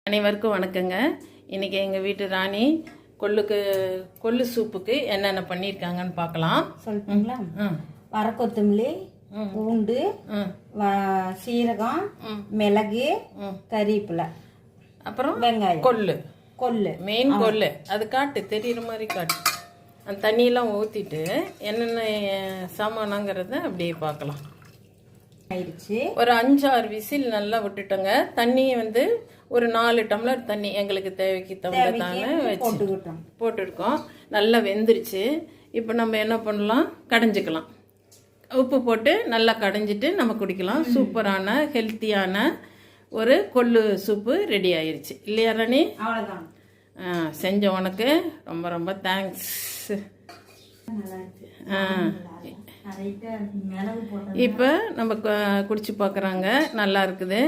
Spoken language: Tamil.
அனைவருக்கும் வணக்கங்க. இன்றைக்கி எங்கள் வீட்டு ராணி கொள்ளு சூப்புக்கு என்னென்ன பண்ணியிருக்காங்கன்னு பார்க்கலாம். சொல்லிட்டீங்களா? வர கொத்தமல்லி, பூண்டு, சீரகம், மிளகு, கறிவேப்பிலை, அப்புறம் வெங்காயம், கொள்ளு மெயின் கொள்ளு. அது காட்டு தெரியுற மாதிரி காட்டு. அந்த தண்ணியெல்லாம் ஊற்றிட்டு என்னென்ன சாமானாங்கிறத அப்படியே பார்க்கலாம். ஆயிடுச்சு. ஒரு 5-6 விசில் நல்லா விட்டுட்டோங்க. தண்ணியை வந்து ஒரு 4 டம்ளர் தண்ணி எங்களுக்கு தேவைக்கு தகுந்ததான வச்சு போட்டுருக்கோம். நல்லா வெந்துருச்சு. இப்போ நம்ம என்ன பண்ணலாம், கடைஞ்சிக்கலாம். உப்பு போட்டு நல்லா கடைஞ்சிட்டு நம்ம குடிக்கலாம். சூப்பரான ஹெல்த்தியான ஒரு கொள்ளு சூப்பு ரெடி ஆயிடுச்சு இல்லையா ராணி? அவ்வளோதான். செஞ்ச உனக்கு ரொம்ப ரொம்ப தேங்க்ஸ். இப்போ நம்ம குடிச்சு பார்க்குறாங்க. நல்லா இருக்குது.